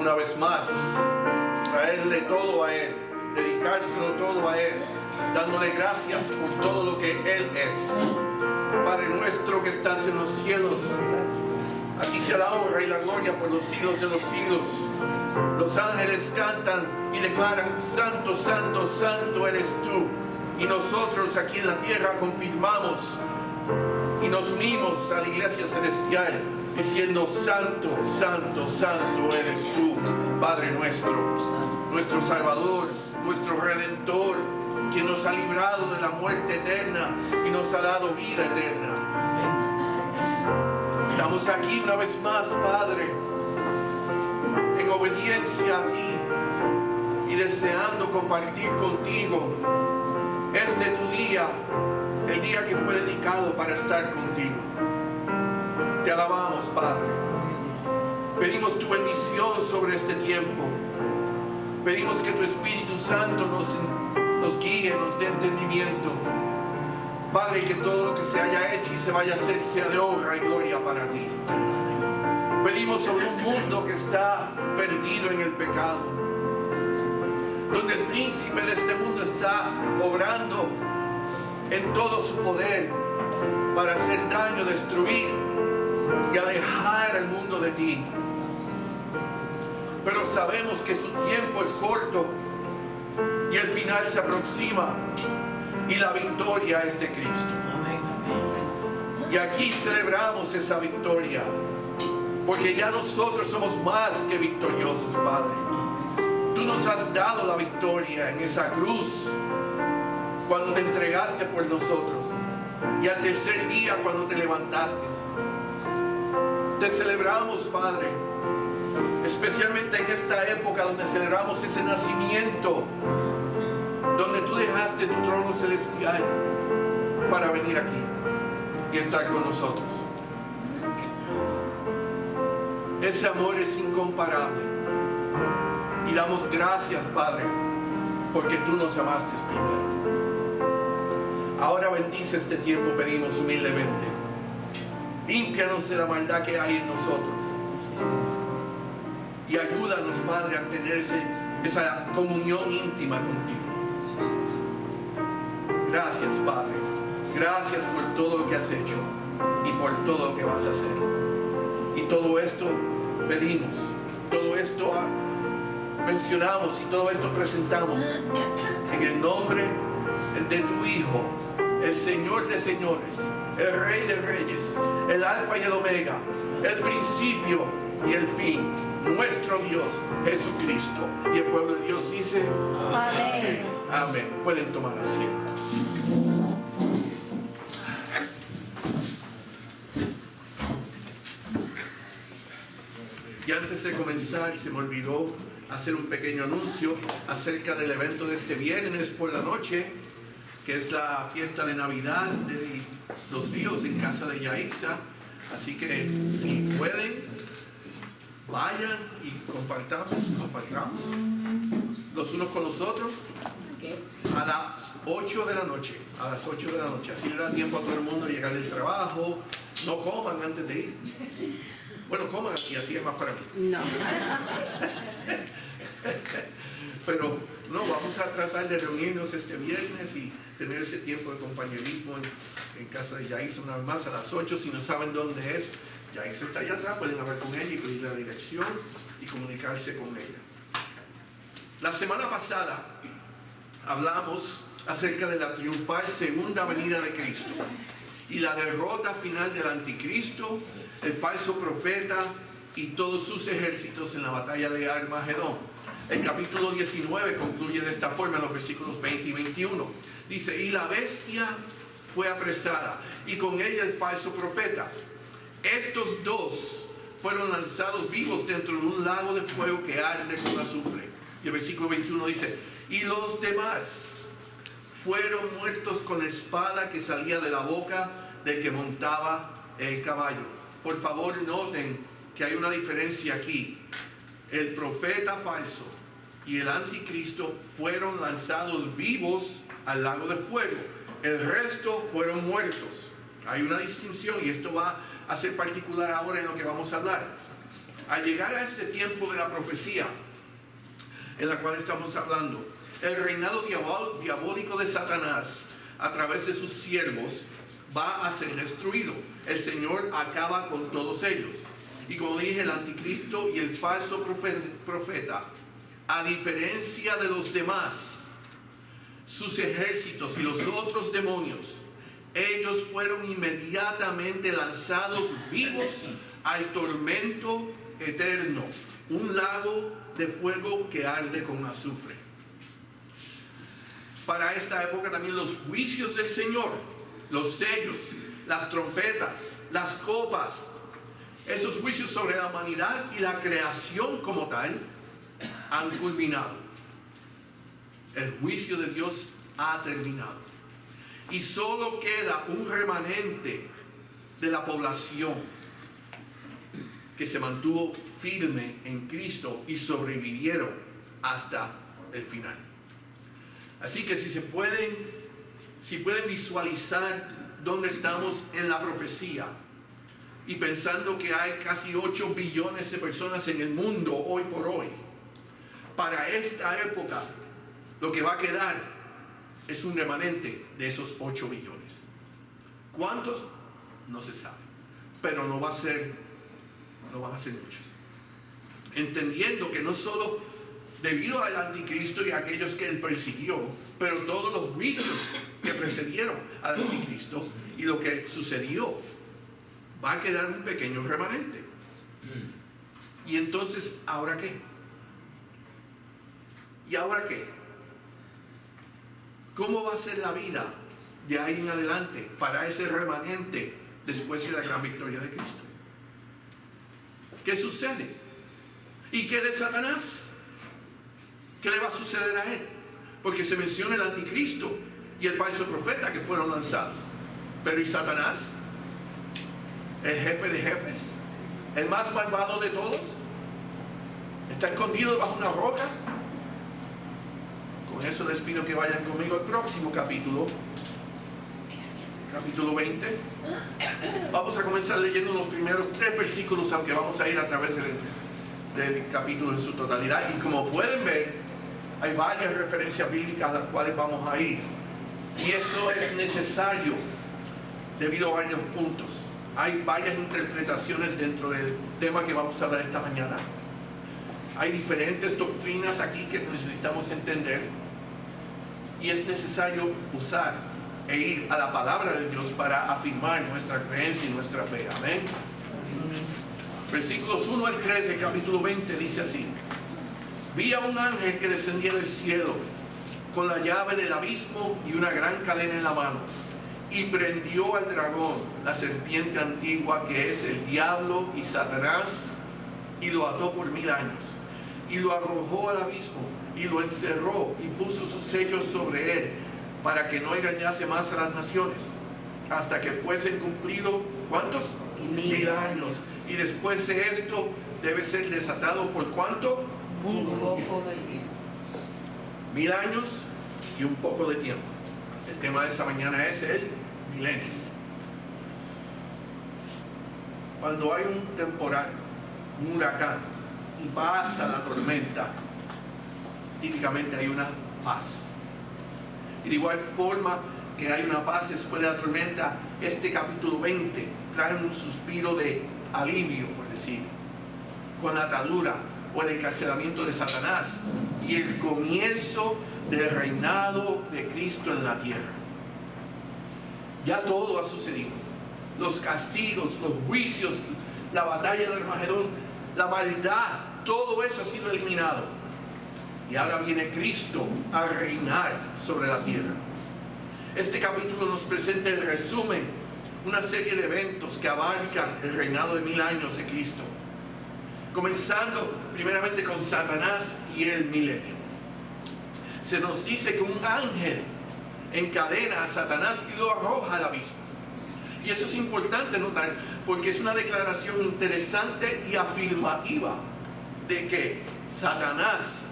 una vez más, traerle todo a Él, dedicárselo todo a Él, dándole gracias por todo lo que Él es. Padre nuestro que estás en los cielos, a ti sea la honra y la gloria por los siglos de los siglos. Los ángeles cantan y declaran: Santo, Santo, Santo eres tú. Y nosotros aquí en la tierra confirmamos y nos unimos a la iglesia celestial diciendo: Santo, Santo, Santo eres tú, Padre nuestro, nuestro Salvador, nuestro Redentor, quien nos ha librado de la muerte eterna y nos ha dado vida eterna. Estamos aquí una vez más, Padre, en obediencia a ti y deseando compartir contigo este tu día, el día que fue dedicado para estar contigo. Te alabamos, Padre. Pedimos tu bendición sobre este tiempo. Pedimos que tu Espíritu Santo nos guíe, nos dé entendimiento. Padre, que todo lo que se haya hecho y se vaya a hacer sea de honra y gloria para ti. Pedimos sobre un mundo que está perdido en el pecado, donde el príncipe de este mundo está obrando en todo su poder para hacer daño, destruir y alejar al mundo de ti. Pero sabemos que su tiempo es corto y el final se aproxima y la victoria es de Cristo. Y aquí celebramos esa victoria, porque ya nosotros somos más que victoriosos, Padre. Tú nos has dado la victoria en esa cruz cuando te entregaste por nosotros, y al tercer día cuando te levantaste. Te celebramos, Padre, especialmente en esta época donde celebramos ese nacimiento, donde tú dejaste tu trono celestial para venir aquí y estar con nosotros. Ese amor es incomparable y damos gracias, Padre, porque tú nos amaste primero. Ahora bendice este tiempo, pedimos humildemente. Límpianos de la maldad que hay en nosotros y ayúdanos, Padre, a tener esa comunión íntima contigo. Gracias, Padre. Gracias por todo lo que has hecho y por todo lo que vas a hacer. Y todo esto pedimos, todo esto mencionamos y todo esto presentamos en el nombre de tu Hijo, el Señor de señores, el Rey de reyes, el Alfa y el Omega, el principio y el fin, nuestro Dios Jesucristo. Y el pueblo de Dios dice: amén. Amén. Pueden tomar asiento. Y antes de comenzar, se me olvidó hacer un pequeño anuncio acerca del evento de este viernes por la noche, que es la fiesta de Navidad de los Ríos en casa de Yaixa. Así que si pueden, vayan y compartamos los unos con los otros a las 8 de la noche. A las 8 de la noche. Así le da tiempo a todo el mundo llegar del trabajo. No coman antes de ir. Bueno, coman así es más para mí. No. Pero no, vamos a tratar de reunirnos este viernes y tener ese tiempo de compañerismo en casa de Yaixa una vez más a las 8. Si no saben dónde es, Yaixa está allá atrás, pueden hablar con ella y pedir la dirección y comunicarse con ella. La semana pasada hablamos acerca de la triunfal segunda venida de Cristo y la derrota final del anticristo, el falso profeta y todos sus ejércitos en la batalla de Armagedón. El capítulo 19 concluye de esta forma en los versículos 20 y 21. Dice: y la bestia fue apresada y con ella el falso profeta. Estos dos fueron lanzados vivos dentro de un lago de fuego que arde con azufre. Y el versículo 21 dice: y los demás fueron muertos con la espada que salía de la boca del que montaba el caballo. Por favor, noten que hay una diferencia aquí. El profeta falso y el anticristo fueron lanzados vivos al lago de fuego. El resto fueron muertos. Hay una distinción y esto va a ser particular ahora en lo que vamos a hablar. Al llegar a este tiempo de la profecía en la cual estamos hablando, el reinado diabólico de Satanás a través de sus siervos va a ser destruido. El Señor acaba con todos ellos. Y como dije, el anticristo y el falso profeta, a diferencia de los demás, sus ejércitos y los otros demonios, ellos fueron inmediatamente lanzados vivos al tormento eterno, un lago de fuego que arde con azufre. Para esta época también los juicios del Señor, los sellos, las trompetas, las copas, esos juicios sobre la humanidad y la creación como tal han culminado. El juicio de Dios ha terminado. Y solo queda un remanente de la población que se mantuvo firme en Cristo y sobrevivieron hasta el final. Así que si pueden visualizar dónde estamos en la profecía, y pensando que hay casi 8 billones de personas en el mundo hoy por hoy, para esta época lo que va a quedar es un remanente de esos 8 billones. ¿Cuántos? No se sabe, pero no van a ser muchos. Entendiendo que no solo debido al anticristo y a aquellos que él persiguió, pero todos los juicios que precedieron al anticristo y lo que sucedió, va a quedar un pequeño remanente. Y entonces, ¿ahora qué? ¿Y ahora qué? ¿Cómo va a ser la vida de ahí en adelante para ese remanente después de la gran victoria de Cristo? ¿Qué sucede? ¿Y qué de Satanás? ¿Qué le va a suceder a él? Porque se menciona el anticristo y el falso profeta que fueron lanzados. Pero ¿y Satanás? El jefe de jefes, el más malvado de todos, está escondido bajo una roca. Con eso les pido que vayan conmigo al próximo capítulo 20. Vamos a comenzar leyendo los primeros 3 versículos, aunque vamos a ir a través del capítulo en su totalidad. Y como pueden ver, hay varias referencias bíblicas a las cuales vamos a ir, y eso es necesario debido a varios puntos. Hay varias interpretaciones dentro del tema que vamos a hablar esta mañana. Hay diferentes doctrinas aquí que necesitamos entender, y es necesario usar e ir a la palabra de Dios para afirmar nuestra creencia y nuestra fe. Amén. Versículos 1 al 3 del capítulo 20 dice así: vi a un ángel que descendía del cielo con la llave del abismo y una gran cadena en la mano, y prendió al dragón, la serpiente antigua, que es el diablo y Satanás, y lo ató por 1000 años, y lo arrojó al abismo, y lo encerró, y puso sus sellos sobre él, para que no engañase más a las naciones, hasta que fuesen cumplidos, ¿cuántos? 1000 años. Y después de esto debe ser desatado por ¿cuánto? Un poco de tiempo. 1000 años y un poco de tiempo. El tema de esta mañana es el milenio. Cuando hay un temporal, un huracán, y pasa la tormenta, típicamente hay una paz. Y de igual forma que hay una paz después de la tormenta, este capítulo 20 trae un suspiro de alivio, por decir, con la atadura o el encarcelamiento de Satanás y el comienzo del reinado de Cristo en la tierra. Ya todo ha sucedido. Los castigos, los juicios, la batalla del Armagedón, la maldad, todo eso ha sido eliminado. Y ahora viene Cristo a reinar sobre la tierra. Este capítulo nos presenta el resumen, una serie de eventos que abarcan el reinado de 1000 años de Cristo. Comenzando primeramente con Satanás y el milenio. Se nos dice que un ángel encadena a Satanás y lo arroja al abismo. Y eso es importante notar, porque es una declaración interesante y afirmativa de que Satanás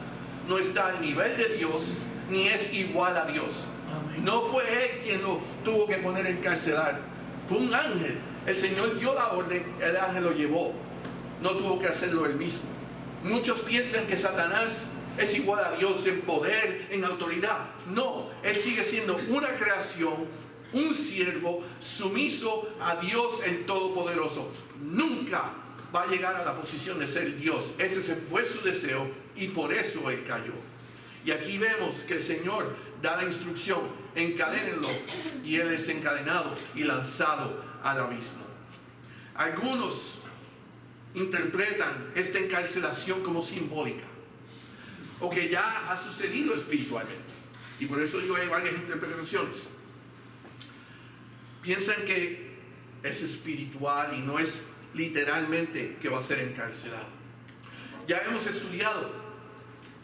no está al nivel de Dios, ni es igual a Dios. No fue él quien lo tuvo que poner en encarcelar, fue un ángel. El Señor dio la orden, el ángel lo llevó. no tuvo que hacerlo él mismo. Muchos piensan que Satanás es igual a Dios en poder, en autoridad. No, él sigue siendo una creación, un siervo sumiso a Dios el Todopoderoso. Nunca va a llegar a la posición de ser Dios. Ese fue su deseo y por eso él cayó. Y aquí vemos que el Señor da la instrucción: encadénenlo, y él es encadenado y lanzado al abismo. Algunos interpretan esta encarcelación como simbólica, o que ya ha sucedido espiritualmente, y por eso digo hay varias interpretaciones. Piensan que es espiritual y no es literalmente que va a ser encarcelado. Ya hemos estudiado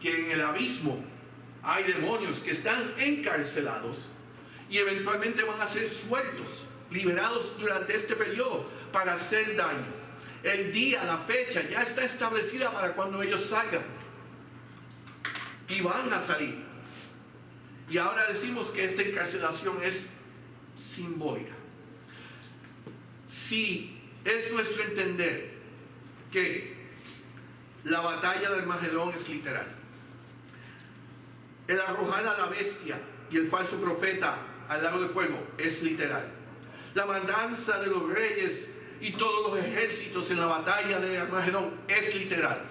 que en el abismo hay demonios que están encarcelados y eventualmente van a ser sueltos, liberados durante este periodo para hacer daño. El día, la fecha ya está establecida para cuando ellos salgan y van a salir. Y ahora decimos que esta encarcelación es simbólica. Si es nuestro entender que la batalla del Armagedón es literal, el arrojar a la bestia y el falso profeta al lago de fuego es literal, la matanza de los reyes y todos los ejércitos en la batalla de Armagedón es literal.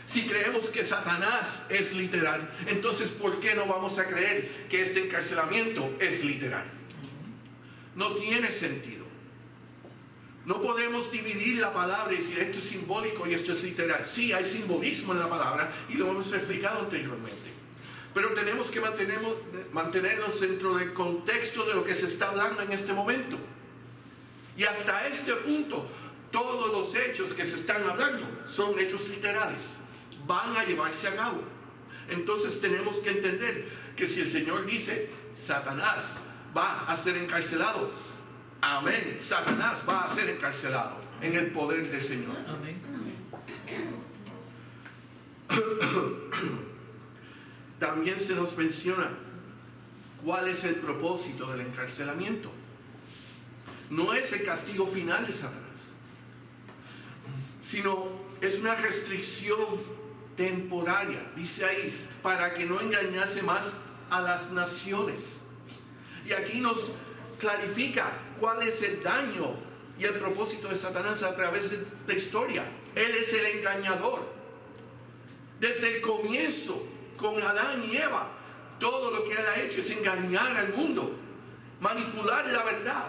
Si creemos que Satanás es literal, entonces ¿por qué no vamos a creer que este encarcelamiento es literal? No tiene sentido. No podemos dividir la palabra y decir esto es simbólico y esto es literal. Sí, hay simbolismo en la palabra y lo hemos explicado anteriormente. Pero tenemos que mantenernos dentro del contexto de lo que se está hablando en este momento. Y hasta este punto, todos los hechos que se están hablando son hechos literales. Van a llevarse a cabo. Entonces tenemos que entender que si el Señor dice Satanás va a ser encarcelado, amén, Satanás va a ser encarcelado en el poder del Señor. Amén. También se nos menciona cuál es el propósito del encarcelamiento. No es el castigo final de Satanás, sino es una restricción temporaria, dice ahí, para que no engañase más a las naciones. Y aquí nos clarifica cuál es el daño y el propósito de Satanás a través de la historia. Él es el engañador. Desde el comienzo, con Adán y Eva, todo lo que él ha hecho es engañar al mundo, manipular la verdad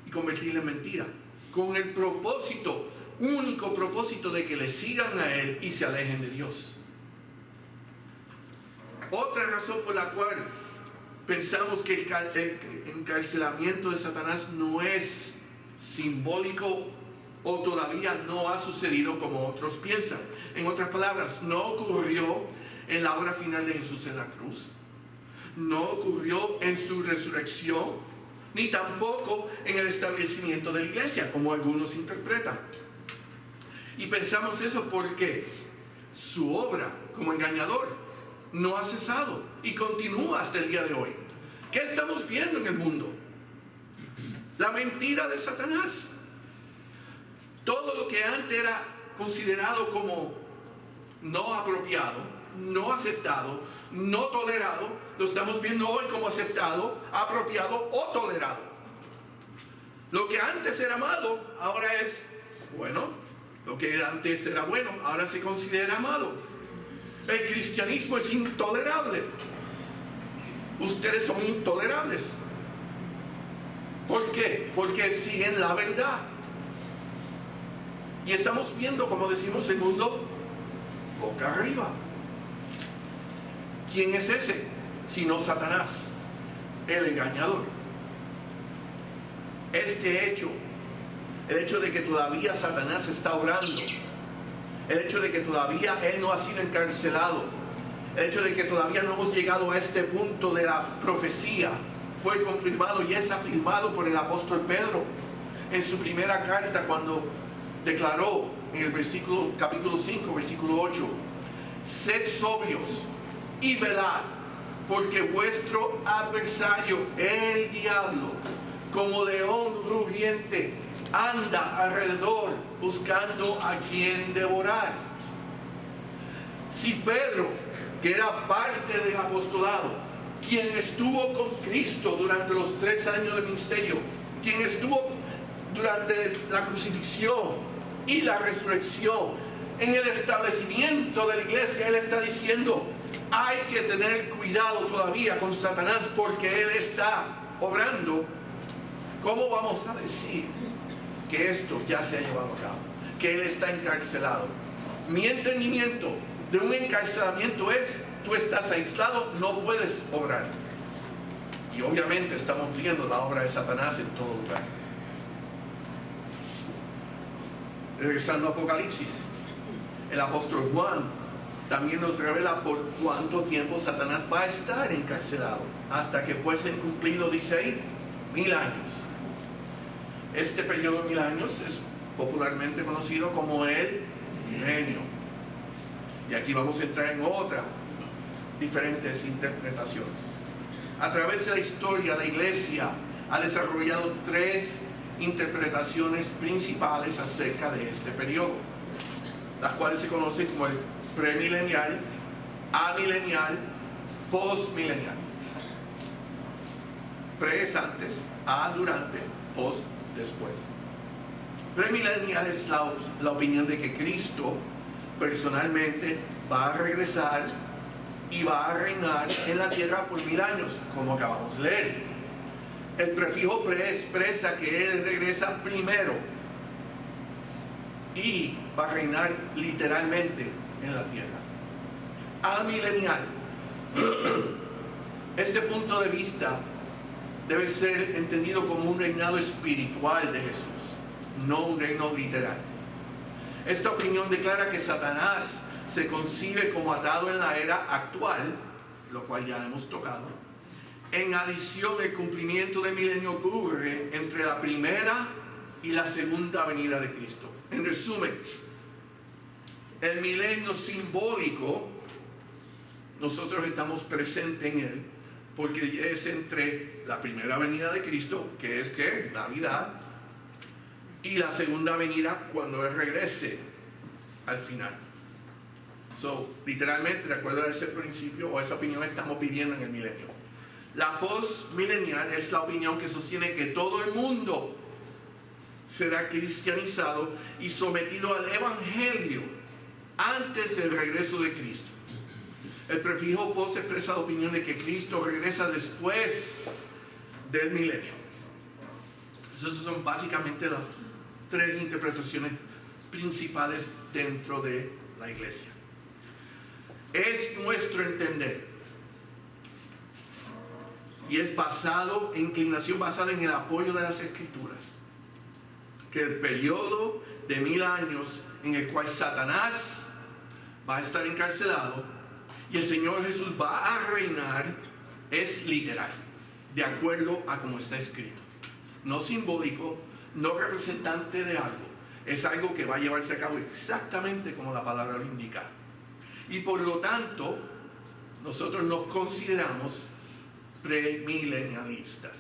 y convertirla en mentira, con el propósito, único propósito, de que le sigan a él y se alejen de Dios. Otra razón por la cual pensamos que el encarcelamiento de Satanás no es simbólico o todavía no ha sucedido como otros piensan. En otras palabras, no ocurrió en la hora final de Jesús en la cruz, no ocurrió en su resurrección, ni tampoco en el establecimiento de la iglesia, como algunos interpretan. Y pensamos eso porque su obra como engañador no ha cesado y continúa hasta el día de hoy. ¿Qué estamos viendo en el mundo? La mentira de Satanás. Todo lo que antes era considerado como no apropiado, no aceptado, no tolerado, lo estamos viendo hoy como aceptado, apropiado o tolerado. Lo que antes era malo, ahora es bueno. Lo que antes era bueno, ahora se considera malo. El cristianismo es intolerable. Ustedes son intolerables. ¿Por qué? Porque siguen la verdad. Y estamos viendo, como decimos, el mundo boca arriba. ¿Quién es ese? Sino Satanás, el engañador. Este hecho, el hecho de que todavía Satanás está obrando, el hecho de que todavía él no ha sido encarcelado, el hecho de que todavía no hemos llegado a este punto de la profecía, fue confirmado y es afirmado por el apóstol Pedro en su primera carta, cuando declaró en el capítulo 5, versículo 8: sed sobrios y velad, porque vuestro adversario, el diablo, como león rugiente, anda alrededor buscando a quien devorar. Si Pedro, que era parte del apostolado, quien estuvo con Cristo durante los 3 años de ministerio, quien estuvo durante la crucifixión y la resurrección, en el establecimiento de la iglesia, él está diciendo, hay que tener cuidado todavía con Satanás porque él está obrando. ¿Cómo vamos a decir que esto ya se ha llevado a cabo? Que él está encarcelado. Mi entendimiento de un encarcelamiento es, tú estás aislado, no puedes obrar. Y obviamente estamos viendo la obra de Satanás en todo lugar. Regresando a Apocalipsis, el apóstol Juan también nos revela por cuánto tiempo Satanás va a estar encarcelado, hasta que fuesen cumplidos, dice ahí, 1000 años. Este periodo de 1000 años es popularmente conocido como el milenio. Y aquí vamos a entrar en otras diferentes interpretaciones. A través de la historia, la iglesia ha desarrollado 3 interpretaciones principales acerca de este periodo, las cuales se conocen como el premilenial, amilenial, postmilenial. Pre es antes, a durante, post después. Premilenial es la opinión de que Cristo personalmente va a regresar y va a reinar en la tierra por 1000 años, como acabamos de leer. El prefijo pre expresa que Él regresa primero y va a reinar literalmente en la tierra. Amilenial. Este punto de vista debe ser entendido como un reinado espiritual de Jesús, no un reino literal. Esta opinión declara que Satanás se concibe como atado en la era actual, lo cual ya hemos tocado. En adición, el cumplimiento del milenio ocurre entre la primera y la segunda venida de Cristo. En resumen, el milenio simbólico, nosotros estamos presentes en él, porque es entre la primera venida de Cristo, que es ¿qué? Navidad, y la segunda venida cuando Él regrese al final. Literalmente, de acuerdo a ese principio o esa opinión, estamos viviendo en el milenio. La postmilenial es la opinión que sostiene que todo el mundo será cristianizado y sometido al evangelio antes del regreso de Cristo. El prefijo post expresa la opinión de que Cristo regresa después del milenio. Esas son básicamente las 3 interpretaciones principales dentro de la iglesia. Es nuestro entender y es inclinación basada en el apoyo de las Escrituras, que el periodo de 1000 años en el cual Satanás va a estar encarcelado y el Señor Jesús va a reinar es literal, de acuerdo a como está escrito. No simbólico, no representante de algo. Es algo que va a llevarse a cabo exactamente como la palabra lo indica. Y por lo tanto, nosotros nos consideramos premilenialistas.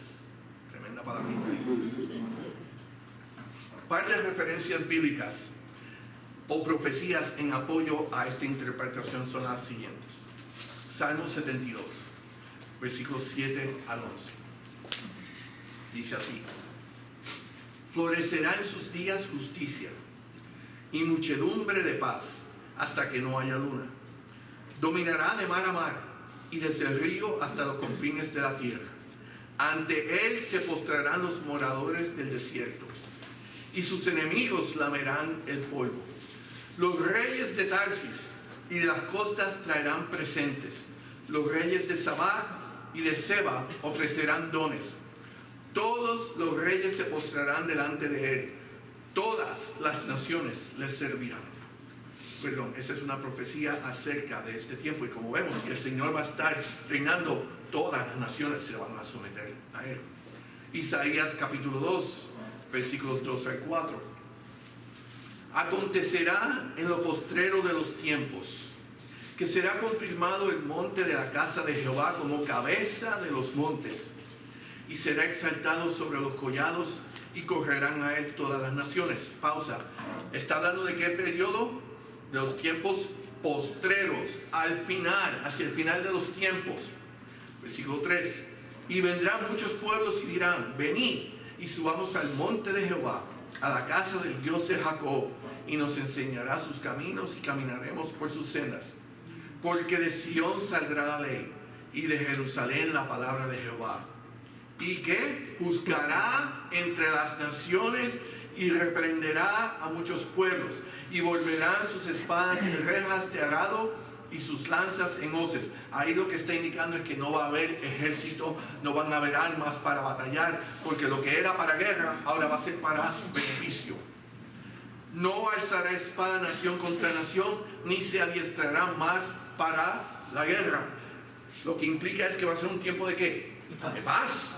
Tremenda palabrita. Par de referencias bíblicas o profecías en apoyo a esta interpretación son las siguientes. Salmo 72, versículos 7 al 11. Dice así: florecerá en sus días justicia y muchedumbre de paz hasta que no haya luna. Dominará de mar a mar y desde el río hasta los confines de la tierra. Ante él se postrarán los moradores del desierto y sus enemigos lamerán el polvo. Los reyes de Tarsis y de las costas traerán presentes. Los reyes de Sabá y de Seba ofrecerán dones. Todos los reyes se postrarán delante de él. Todas las naciones les servirán. Perdón, esa es una profecía acerca de este tiempo. Y como vemos, que el Señor va a estar reinando, todas las naciones se van a someter a él. Isaías capítulo 2, versículos 2 al 4. Acontecerá en lo postrero de los tiempos, que será confirmado el monte de la casa de Jehová como cabeza de los montes, y será exaltado sobre los collados y correrán a él todas las naciones. Pausa. ¿Está hablando de qué periodo? De los tiempos postreros, al final, hacia el final de los tiempos. Versículo 3. Y vendrán muchos pueblos y dirán, venid y subamos al monte de Jehová, a la casa del Dios de Jacob, y nos enseñará sus caminos y caminaremos por sus sendas. Porque de Sión saldrá la ley y de Jerusalén la palabra de Jehová. ¿Y qué? Juzgará entre las naciones y reprenderá a muchos pueblos, y volverán sus espadas en rejas de arado y sus lanzas en hoces. Ahí lo que está indicando es que no va a haber ejército, no van a haber armas para batallar, porque lo que era para guerra ahora va a ser para beneficio. No alzará espada nación contra nación, ni se adiestrarán más para la guerra. Lo que implica es que va a ser un tiempo de ¿qué? De paz.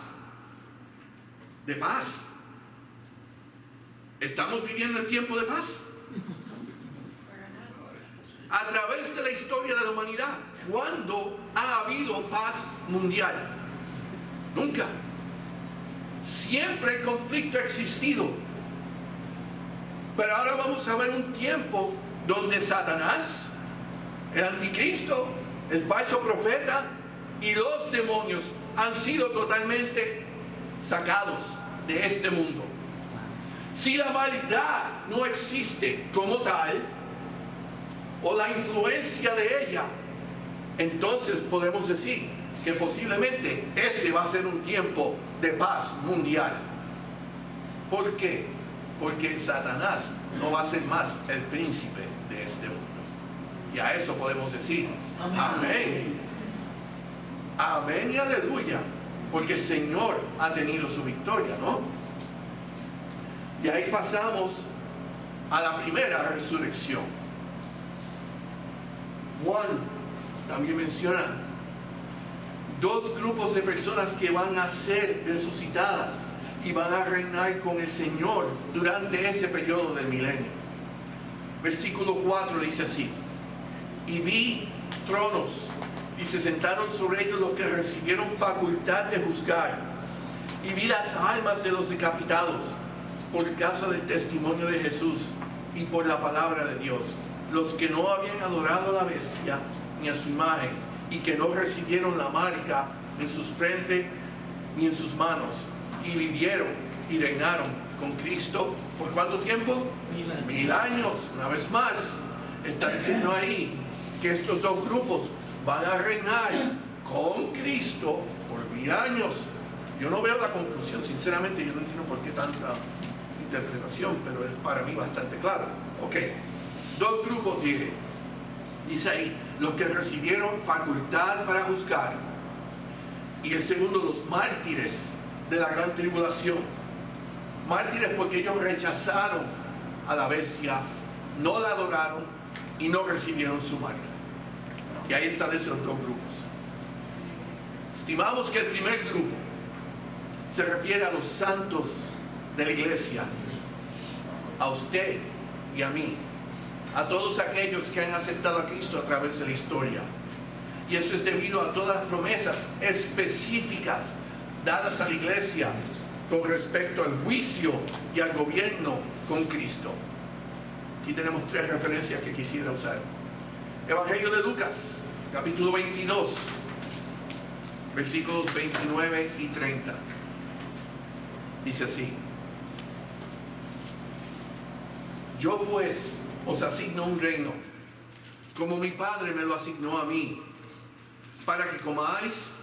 De paz. ¿Estamos viviendo el tiempo de paz? A través de la historia de la humanidad, ¿cuándo ha habido paz mundial? Nunca. Siempre el conflicto ha existido. Pero ahora vamos a ver un tiempo donde Satanás, el anticristo, el falso profeta y los demonios han sido totalmente sacados de este mundo. Si la maldad no existe como tal, o la influencia de ella, entonces podemos decir que posiblemente ese va a ser un tiempo de paz mundial. ¿Por qué? Porque Satanás no va a ser más el príncipe de este mundo. Y a eso podemos decir amén. Amén y aleluya. Porque el Señor ha tenido su victoria, ¿no? Y ahí pasamos a la primera resurrección. Juan también menciona dos grupos de personas que van a ser resucitadas y van a reinar con el Señor durante ese periodo del milenio. Versículo 4 dice así: y vi tronos y se sentaron sobre ellos los que recibieron facultad de juzgar, y vi las almas de los decapitados por causa del testimonio de Jesús y por la palabra de Dios, los que no habían adorado a la bestia ni a su imagen, y que no recibieron la marca en sus frentes ni en sus manos, y vivieron y reinaron con Cristo. ¿Por cuánto tiempo? 1000 años. Una vez más está diciendo ahí que estos dos grupos van a reinar con Cristo por 1000 años. Yo no veo la conclusión, sinceramente. Yo no entiendo por qué tanta interpretación, pero es para mí bastante claro. Ok, dos grupos dice ahí, los que recibieron facultad para juzgar, y el segundo, los mártires de la gran tribulación. Mártires porque ellos rechazaron a la bestia, no la adoraron y no recibieron su marca. Y ahí están esos dos grupos. Estimamos que el primer grupo se refiere a los santos de la iglesia, a usted y a mí, a todos aquellos que han aceptado a Cristo a través de la historia. Y eso es debido a todas las promesas específicas dadas a la iglesia con respecto al juicio y al gobierno con Cristo. Aquí tenemos 3 referencias que quisiera usar. Evangelio de Lucas, capítulo 22, versículos 29 y 30. Dice así: yo pues os asigno un reino, como mi Padre me lo asignó a mí, para que comáis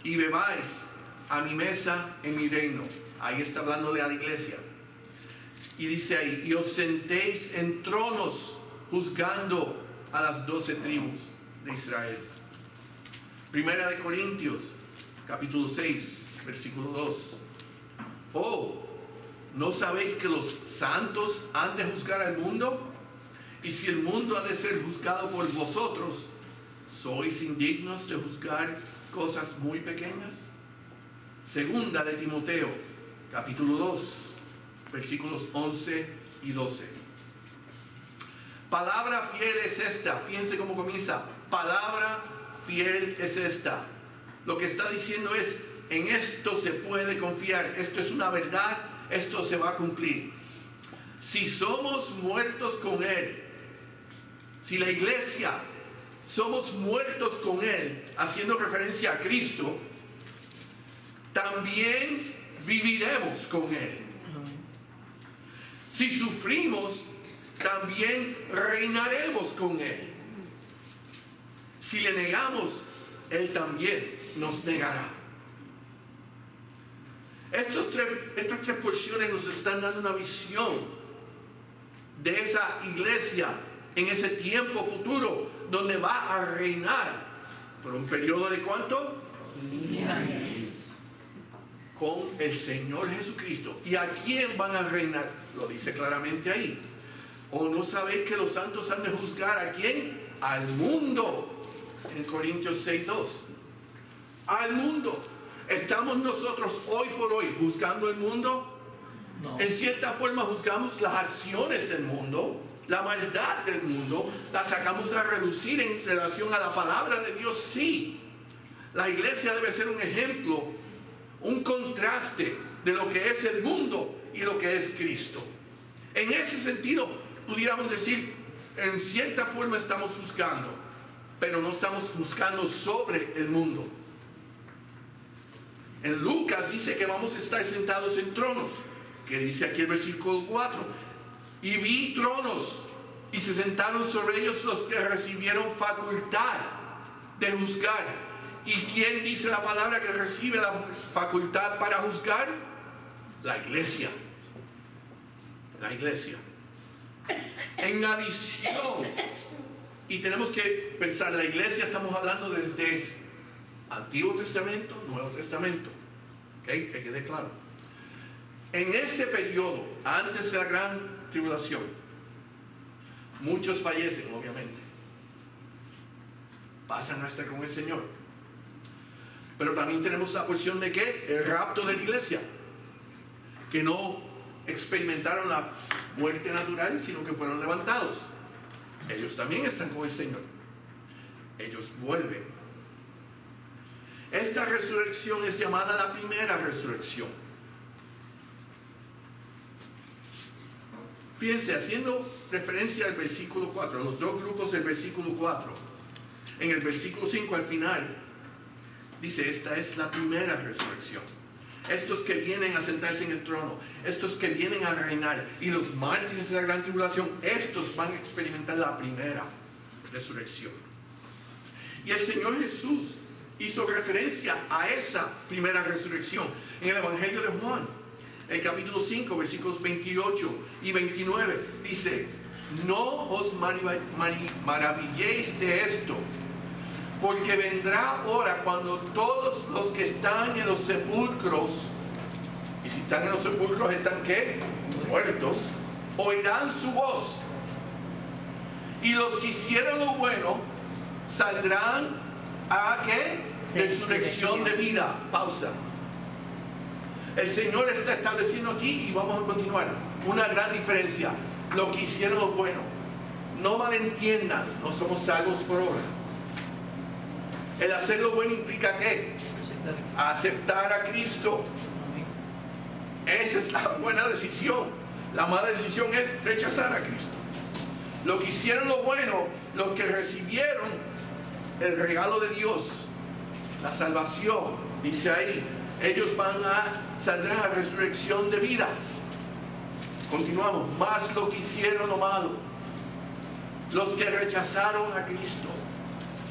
y bebáis a mi mesa en mi reino. Ahí está hablándole a la iglesia. Y dice ahí: y os sentéis en tronos juzgando a las 12 tribus de Israel. Primera de Corintios, capítulo 6, versículo 2. Oh, ¿no sabéis que los santos han de juzgar al mundo? Y si el mundo ha de ser juzgado por vosotros, ¿sois indignos de juzgar cosas muy pequeñas? Segunda de Timoteo, capítulo 2, versículos 11 y 12. Palabra fiel es esta. Fíjense cómo comienza. Palabra fiel es esta. Lo que está diciendo es, en esto se puede confiar. Esto es una verdad esto se va a cumplir. Si somos muertos con Él, si la iglesia somos muertos con Él, haciendo referencia a Cristo, también viviremos con Él. Si sufrimos, también reinaremos con Él. Si le negamos, Él también nos negará. Estas tres porciones nos están dando una visión de esa iglesia en ese tiempo futuro, donde va a reinar por un periodo de ¿cuánto? 1000 años. Con el Señor Jesucristo. ¿Y a quién van a reinar? Lo dice claramente ahí. ¿O no sabéis que los santos han de juzgar a quién? Al mundo. En Corintios 6:2. Al mundo. ¿Estamos nosotros hoy por hoy juzgando el mundo? No. En cierta forma juzgamos las acciones del mundo, la maldad del mundo, la sacamos a relucir en relación a la palabra de Dios. Sí, la iglesia debe ser un ejemplo, un contraste de lo que es el mundo y lo que es Cristo. En ese sentido, pudiéramos decir, en cierta forma estamos juzgando, pero no estamos juzgando sobre el mundo. En Lucas dice que vamos a estar sentados en tronos, que dice aquí el versículo 4, y vi tronos, y se sentaron sobre ellos los que recibieron facultad de juzgar. ¿Y quién dice la palabra que recibe la facultad para juzgar? La iglesia. La iglesia. En adición, y tenemos que pensar, la iglesia estamos hablando desde Antiguo Testamento, Nuevo Testamento. ¿Okay? Que quede claro. En ese periodo, antes de la gran tribulación, muchos fallecen, obviamente. Pasan a estar con el Señor. Pero también tenemos la porción de ¿qué? El rapto de la iglesia. Que no experimentaron la muerte natural, sino que fueron levantados. Ellos también están con el Señor. Ellos vuelven. Esta resurrección es llamada la primera resurrección. Fíjense, haciendo referencia al versículo 4, los dos grupos del versículo 4. En el versículo 5 al final, dice, esta es la primera resurrección. Estos que vienen a sentarse en el trono, estos que vienen a reinar, y los mártires de la gran tribulación, estos van a experimentar la primera resurrección. Y el Señor Jesús hizo referencia a esa primera resurrección en el Evangelio de Juan, el capítulo 5, versículos 28 y 29. Dice, no os maravilléis de esto, porque vendrá hora cuando todos los que están en los sepulcros, y si están en los sepulcros están ¿qué? Muertos, oirán su voz, y los que hicieron lo bueno saldrán a ¿qué? Resurrección de vida. Pausa. El Señor está estableciendo aquí, y vamos a continuar, una gran diferencia. Lo que hicieron lo bueno. No malentiendan, no somos salvos por obra. El hacer lo bueno implica ¿qué? Aceptar a Cristo. Esa es la buena decisión. La mala decisión es rechazar a Cristo. Lo que hicieron lo bueno, los que recibieron el regalo de Dios, la salvación, dice ahí, ellos saldrán a resurrección de vida. Continuamos. Más lo que hicieron lo malo, los que rechazaron a Cristo,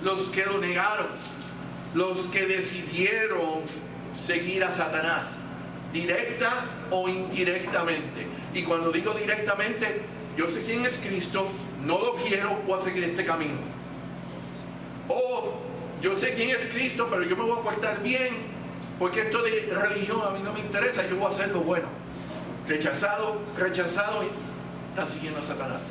los que lo negaron, los que decidieron seguir a Satanás, directa o indirectamente. Y cuando digo directamente, yo sé quién es Cristo, no lo quiero, voy a seguir este camino. O yo sé quién es Cristo, pero yo me voy a portar bien, porque esto de religión a mí no me interesa, yo voy a hacer lo bueno. Rechazado, y están siguiendo a Satanás.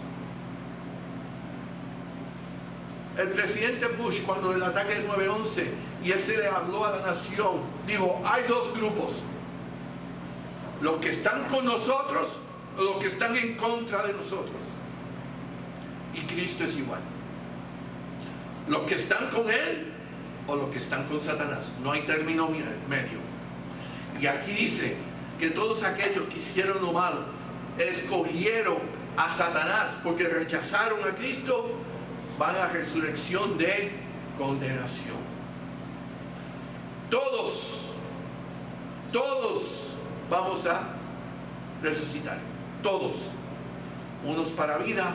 El presidente Bush, cuando el ataque del 9/11 y él se le habló a la nación, dijo, hay dos grupos: los que están con nosotros o los que están en contra de nosotros. Y Cristo es igual. Los que están con Él o los que están con Satanás. No hay término medio. Y aquí dice que todos aquellos que hicieron lo malo escogieron a Satanás porque rechazaron a Cristo, van a resurrección de condenación. Todos vamos a resucitar. Todos. Unos para vida,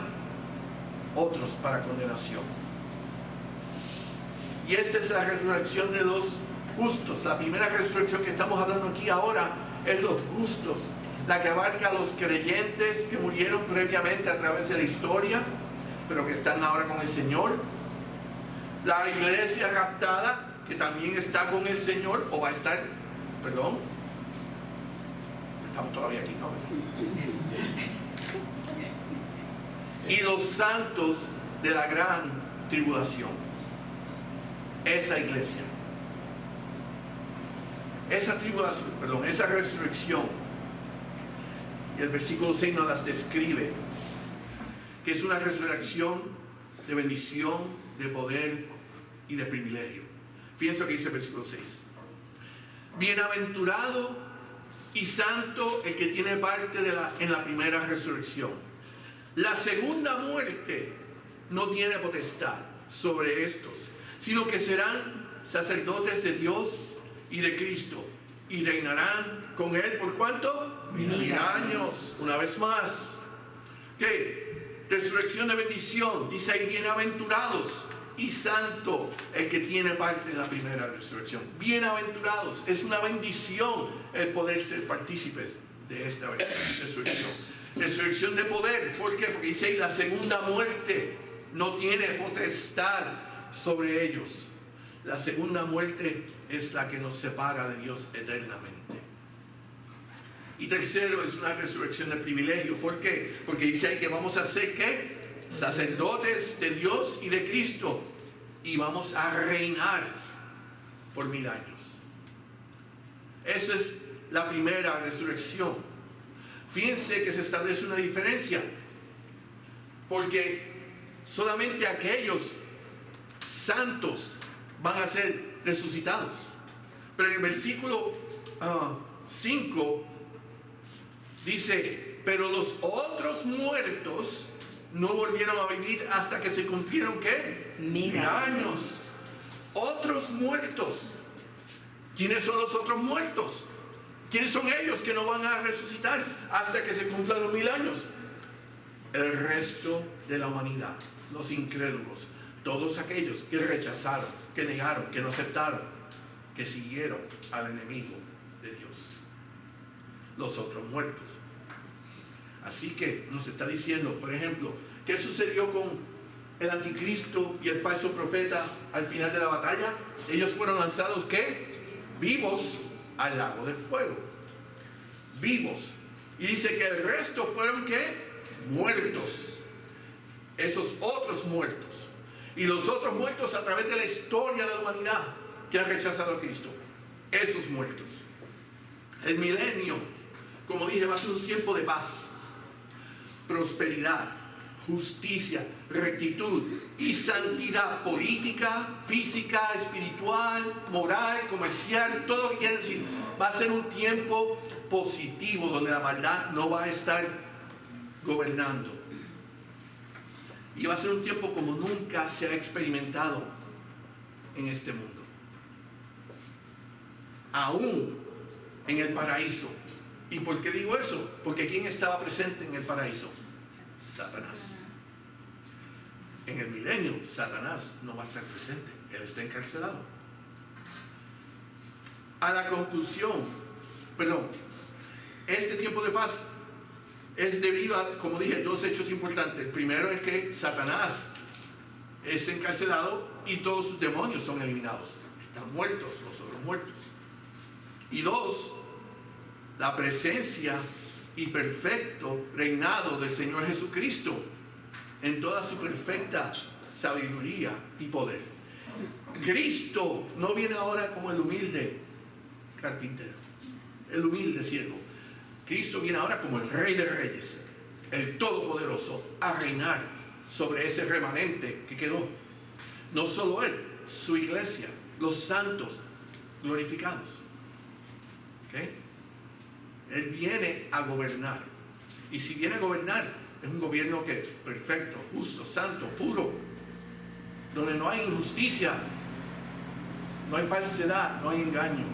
otros para condenación. Y esta es la resurrección de los justos. La primera resurrección que estamos hablando aquí ahora es los justos, la que abarca a los creyentes que murieron previamente a través de la historia, pero que están ahora con el Señor. La iglesia raptada, que también está con el Señor, o va a estar, perdón, estamos todavía aquí, ¿no? Y los santos de la gran tribulación. Esa iglesia. Esa tribulación, perdón, esa resurrección. Y el versículo 6 nos las describe. Que es una resurrección de bendición, de poder y de privilegio. Fíjense lo que dice el versículo 6. Bienaventurado y santo el que tiene parte en la primera resurrección. La segunda muerte no tiene potestad sobre estos, sino que serán sacerdotes de Dios y de Cristo y reinarán con él por ¿cuánto? 1000 años. Una vez más. ¿Qué? Resurrección de bendición. Dice ahí bienaventurados y santo el que tiene parte en la primera resurrección. Bienaventurados. Es una bendición el poder ser partícipes de esta resurrección. Resurrección de poder. ¿Por qué? Porque dice ahí la segunda muerte no tiene potestad sobre ellos. La segunda muerte es la que nos separa de Dios eternamente. Y tercero, es una resurrección de privilegio. ¿Por qué? Porque dice ahí que vamos a ser ¿qué? Sacerdotes de Dios y de Cristo. Y vamos a reinar por 1000 años. Esa es la primera resurrección. Fíjense que se establece una diferencia. Porque solamente aquellos santos van a ser resucitados. Pero en el versículo 5 dice, pero los otros muertos no volvieron a vivir hasta que se cumplieron ¿qué? 1000 años. Otros muertos. ¿Quiénes son los otros muertos? ¿Quiénes son ellos que no van a resucitar hasta que se cumplan los 1000 años? El resto de la humanidad, los incrédulos, todos aquellos que rechazaron, que negaron, que no aceptaron, que siguieron al enemigo de Dios. Los otros muertos. Así que nos está diciendo, por ejemplo, ¿qué sucedió con el anticristo y el falso profeta al final de la batalla? Ellos fueron lanzados ¿qué? Vivos al lago de fuego. Vivos. Y dice que el resto fueron ¿qué? Muertos. Esos otros muertos. Y los otros muertos a través de la historia de la humanidad que han rechazado a Cristo. Esos muertos. El milenio, como dije, va a ser un tiempo de paz, prosperidad, justicia, rectitud y santidad política, física, espiritual, moral, comercial, todo lo que quiere decir. Va a ser un tiempo positivo donde la maldad no va a estar gobernando. Y va a ser un tiempo como nunca se ha experimentado en este mundo. Aún en el paraíso. ¿Y por qué digo eso? Porque ¿quién estaba presente en el paraíso? Satanás. En el milenio, Satanás no va a estar presente. Él está encarcelado. A la conclusión, este tiempo de paz es debido a, como dije, dos hechos importantes. El primero es que Satanás es encarcelado y todos sus demonios son eliminados. Están muertos, los otros muertos. Y dos, la presencia y perfecto reinado del Señor Jesucristo en toda su perfecta sabiduría y poder. Cristo no viene ahora como el humilde carpintero, el humilde siervo. Cristo viene ahora como el Rey de Reyes, el Todopoderoso, a reinar sobre ese remanente que quedó. No solo Él, su iglesia, los santos glorificados. ¿Okay? Él viene a gobernar. Y si viene a gobernar, es un gobierno que es perfecto, justo, santo, puro, donde no hay injusticia, no hay falsedad, no hay engaño.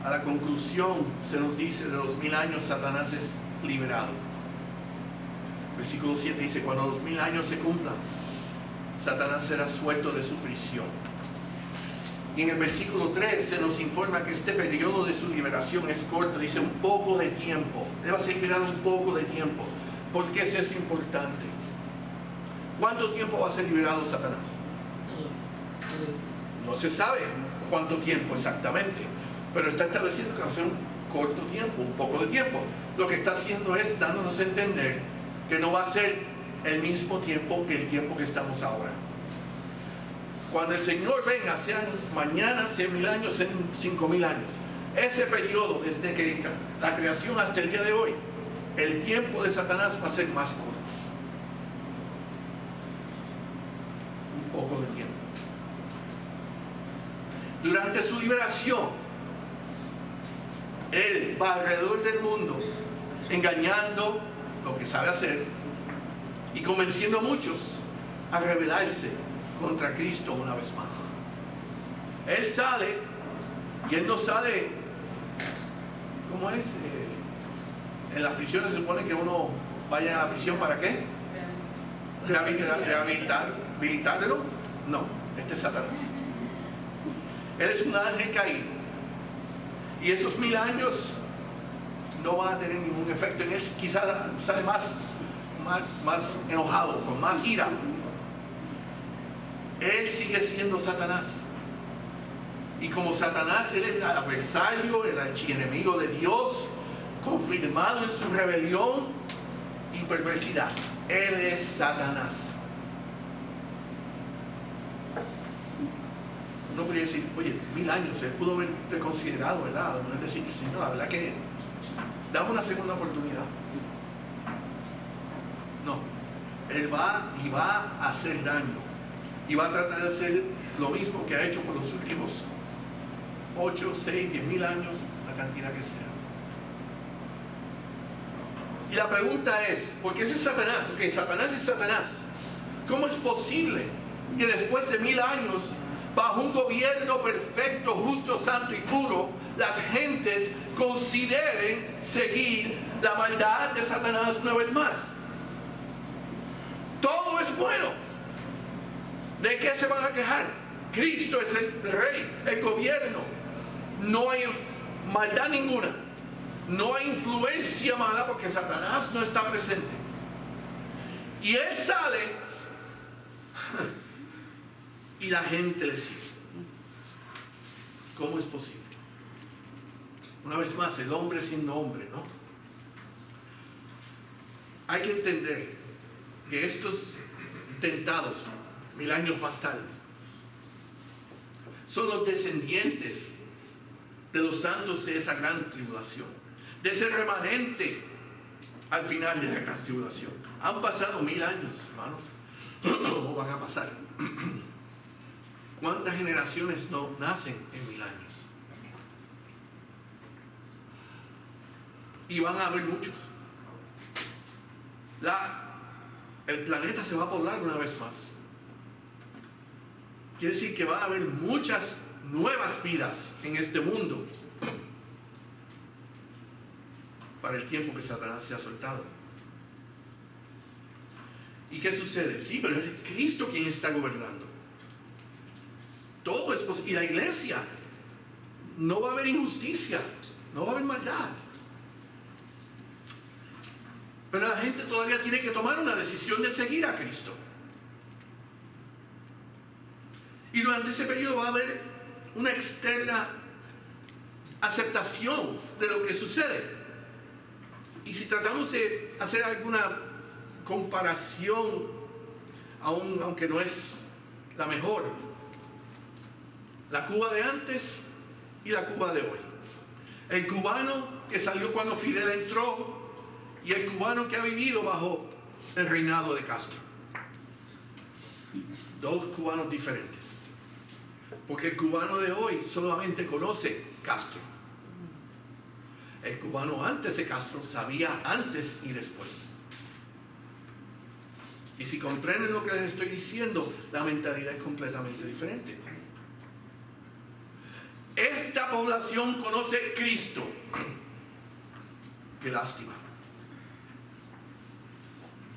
A la conclusión se nos dice, de los 1000 años Satanás es liberado. Versículo 7 dice, cuando los 1000 años se cumplan, Satanás será suelto de su prisión. Y en el versículo 3 se nos informa que este periodo de su liberación es corto, dice un poco de tiempo. Él va a ser liberado un poco de tiempo. ¿Por qué es eso importante? ¿Cuánto tiempo va a ser liberado Satanás? No se sabe cuánto tiempo exactamente, pero está estableciendo que va a ser un corto tiempo, un poco de tiempo. Lo que está haciendo es dándonos a entender que no va a ser el mismo tiempo que el tiempo que estamos ahora. Cuando el Señor venga, sean mañana, sean 1000 años, sean 5000 años, ese periodo desde que la creación hasta el día de hoy, el tiempo de Satanás va a ser más corto. Un poco de tiempo. Durante su liberación, él va alrededor del mundo engañando lo que sabe hacer y convenciendo a muchos a rebelarse contra Cristo una vez más. Él sale y él no sale, ¿cómo es? En las prisiones se supone que uno vaya a la prisión ¿para qué? ¿Rehabilitarlo? No, este es Satanás. Él es un ángel caído y esos 1000 años no van a tener ningún efecto en él. Quizás sale más enojado, con más ira. Él sigue siendo Satanás. Y como Satanás, él es el adversario, el archienemigo de Dios, confirmado en su rebelión y perversidad. Él es Satanás. Uno podría decir, oye, 1000 años, él pudo haber reconsiderado, ¿verdad? No es decir, Señor, la verdad que dame una segunda oportunidad. No, él va y va a hacer daño. Y va a tratar de hacer lo mismo que ha hecho por los últimos 8, 6, 10,000 años, la cantidad que sea. Y la pregunta es, ¿por qué ese es Satanás? Ok, Satanás es Satanás. ¿Cómo es posible que después de 1000 años, bajo un gobierno perfecto, justo, santo y puro, las gentes consideren seguir la maldad de Satanás una vez más? Todo es bueno. ¿De qué se van a quejar? Cristo es el rey, el gobierno. No hay maldad ninguna. No hay influencia mala porque Satanás no está presente. Y él sale y la gente le sigue. ¿Cómo es posible? Una vez más, el hombre siendo hombre, ¿no? Hay que entender que estos tentados 1000 años más tarde son los descendientes de los santos de esa gran tribulación, de ese remanente al final de la gran tribulación. Han pasado 1000 años, hermanos, o van a pasar. ¿Cuántas generaciones no nacen en 1000 años? Y van a haber muchos. El planeta se va a poblar una vez más. Quiere decir que va a haber muchas nuevas vidas en este mundo para el tiempo que Satanás se ha soltado. ¿Y qué sucede? Sí, pero es Cristo quien está gobernando. Todo es posible. Y la iglesia, no va a haber injusticia, no va a haber maldad. Pero la gente todavía tiene que tomar una decisión de seguir a Cristo. Y durante ese periodo va a haber una externa aceptación de lo que sucede. Y si tratamos de hacer alguna comparación, aunque no es la mejor, la Cuba de antes y la Cuba de hoy. El cubano que salió cuando Fidel entró y el cubano que ha vivido bajo el reinado de Castro. Dos cubanos diferentes. Porque el cubano de hoy solamente conoce Castro. El cubano antes de Castro sabía antes y después. Y si comprenden lo que les estoy diciendo, la mentalidad es completamente diferente. Esta población conoce Cristo. Qué lástima.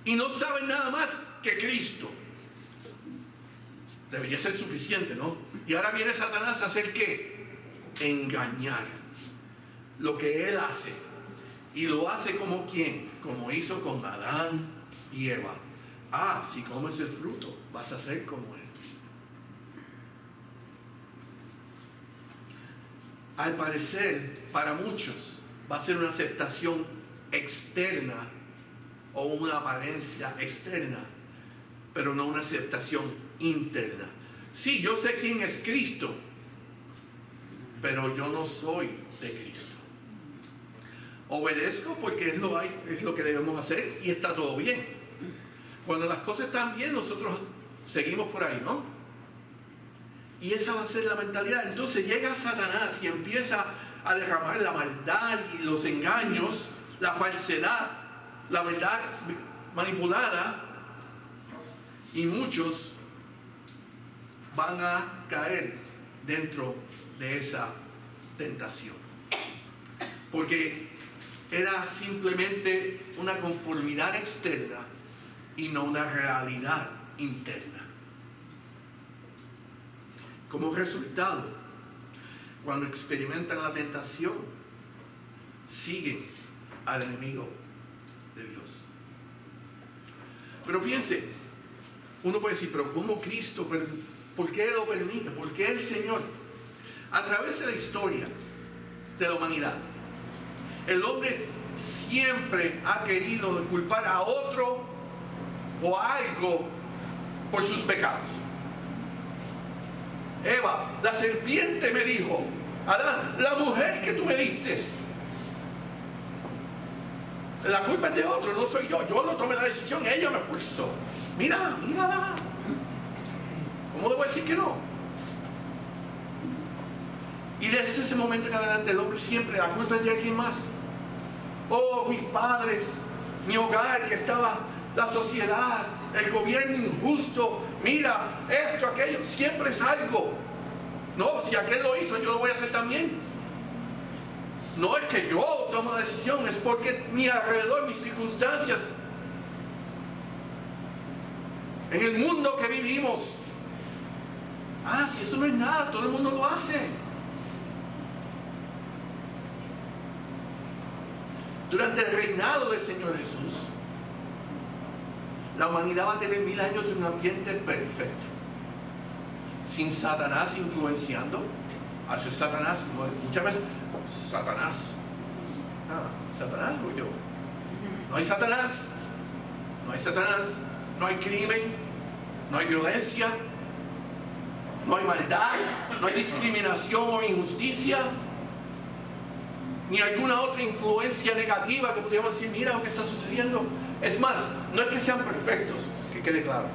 Y no saben nada más que Cristo. Debería ser suficiente, ¿no? Y ahora viene Satanás a hacer ¿qué? Engañar. Lo que él hace. Y lo hace como ¿quién? Como hizo con Adán y Eva. Ah, si comes el fruto, vas a ser como él. Al parecer, para muchos, va a ser una aceptación externa o una apariencia externa, pero no una aceptación interna. Sí, yo sé quién es Cristo, pero yo no soy de Cristo. Obedezco porque es lo que debemos hacer y está todo bien. Cuando las cosas están bien, nosotros seguimos por ahí, ¿no? Y esa va a ser la mentalidad. Entonces llega Satanás y empieza a derramar la maldad y los engaños, la falsedad, la verdad manipulada, y muchos van a caer dentro de esa tentación. Porque era simplemente una conformidad externa y no una realidad interna. Como resultado, cuando experimentan la tentación, siguen al enemigo de Dios. Pero fíjense, uno puede decir, pero ¿cómo Cristo? ¿Por qué lo permite? ¿Por qué el Señor? A través de la historia de la humanidad, el hombre siempre ha querido culpar a otro o a algo por sus pecados. Eva, la serpiente me dijo, Adán, la mujer que tú me diste, la culpa es de otro, no soy yo no tomé la decisión, ella me forzó. Mira, ¿cómo debo decir que no? Y desde ese momento en adelante el hombre siempre, la culpa es de alguien más. Oh, mis padres, mi hogar, que estaba la sociedad, el gobierno injusto, mira, esto, aquello, siempre es algo. No, si aquel lo hizo, yo lo voy a hacer también. No es que yo tomo la decisión, es porque mi alrededor, mis circunstancias, en el mundo que vivimos. Ah, si eso no es nada, todo el mundo lo hace. Durante el reinado del Señor Jesús, la humanidad va a tener 1000 años en un ambiente perfecto, sin Satanás influenciando. Hace Satanás, muchas veces, Satanás. Satanás o yo. No hay Satanás, no hay crimen, no hay violencia, no hay maldad, no hay discriminación o injusticia, ni alguna otra influencia negativa que pudiéramos decir, mira lo que está sucediendo. Es más, no es que sean perfectos, que quede claro.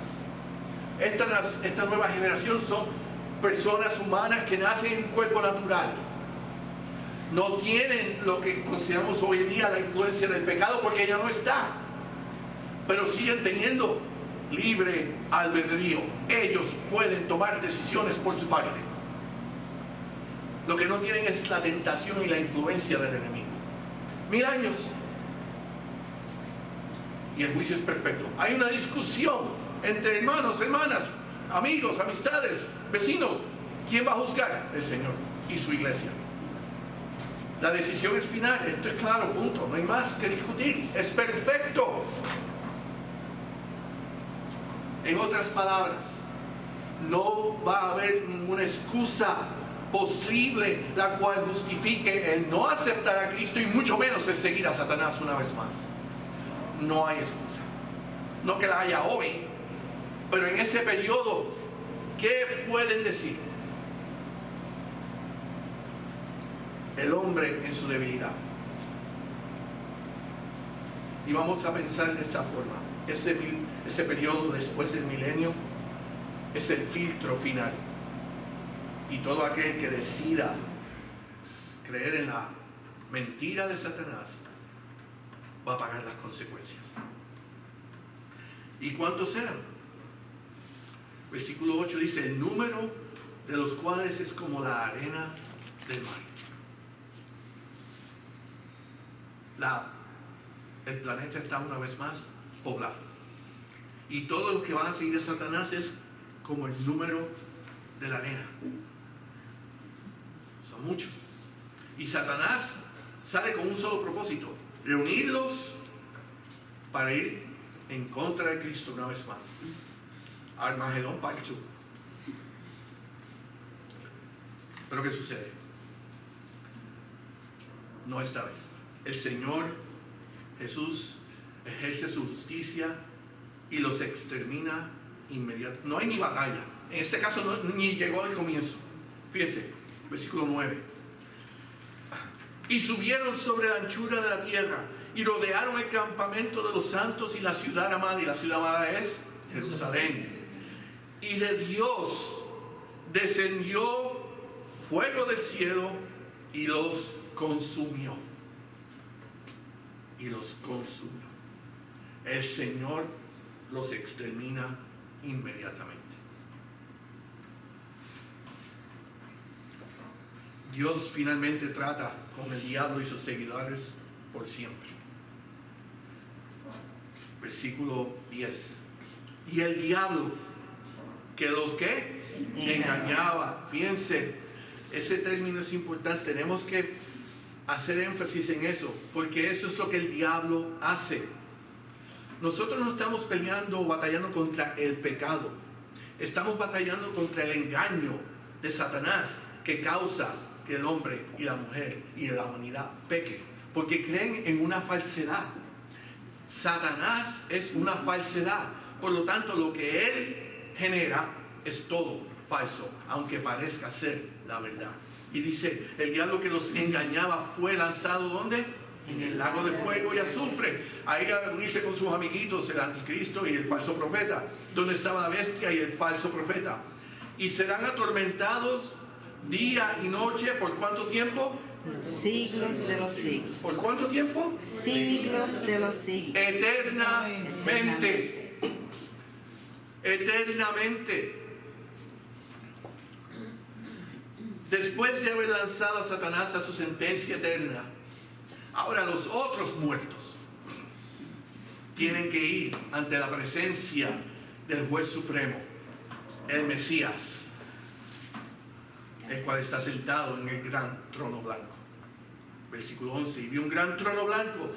Esta nueva generación son personas humanas que nacen en un cuerpo natural. No tienen lo que consideramos hoy en día la influencia del pecado porque ya no está. Pero siguen teniendo libre albedrío. Ellos pueden tomar decisiones por su parte. Lo que no tienen es la tentación y la influencia del enemigo. 1000 años. Y el juicio es perfecto. Hay una discusión entre hermanos, hermanas, amigos, amistades, vecinos. ¿Quién va a juzgar? El Señor y su iglesia. La decisión es final. Esto es claro, punto. No hay más que discutir. Es perfecto. En otras palabras, no va a haber ninguna excusa posible la cual justifique el no aceptar a Cristo y mucho menos el seguir a Satanás una vez más. No hay excusa. No que la haya hoy, pero en ese periodo, ¿qué pueden decir? El hombre en su debilidad. Y vamos a pensar de esta forma. Ese periodo después del milenio es el filtro final. Y todo aquel que decida creer en la mentira de Satanás, va a pagar las consecuencias. ¿Y cuántos eran? Versículo 8 dice, el número de los cuales es como la arena del mar. El planeta está una vez más poblado. Y todos los que van a seguir a Satanás es como el número de la arena. Son muchos. Y Satanás sale con un solo propósito: reunirlos para ir en contra de Cristo una vez más. Armagedón Part 2. Pero ¿qué sucede? No esta vez. El Señor Jesús ejerce su justicia y los extermina inmediatamente. No hay ni batalla. En este caso ni llegó al comienzo. Fíjense, versículo 9. Y subieron sobre la anchura de la tierra y rodearon el campamento de los santos y la ciudad amada. Y la ciudad amada es Jerusalén. Y de Dios descendió fuego del cielo y los consumió. Y los consumió. El Señor los extermina inmediatamente. Dios finalmente trata con el diablo y sus seguidores por siempre. Versículo 10. Y el diablo, que los que engañaba. Fíjense, ese término es importante. Tenemos que hacer énfasis en eso, porque eso es lo que el diablo hace. Nosotros no estamos peleando o batallando contra el pecado. Estamos batallando contra el engaño de Satanás, que causa que el hombre y la mujer y la humanidad peque, porque creen en una falsedad. Satanás es una falsedad. Por lo tanto, lo que él genera es todo falso, aunque parezca ser la verdad. Y dice, el diablo que los engañaba fue lanzado ¿dónde? En el lago de fuego y azufre. Ahí a unirse con sus amiguitos, el anticristo y el falso profeta, donde estaba la bestia y el falso profeta. Y serán atormentados día y noche. ¿Por cuánto tiempo? Siglos de los siglos. ¿Por cuánto tiempo? Siglos de los siglos. Eternamente. Eternamente. Después de haber lanzado a Satanás a su sentencia eterna, ahora los otros muertos tienen que ir ante la presencia del juez supremo, el Mesías, el cual está sentado en el gran trono blanco. Versículo 11. Y vi un gran trono blanco,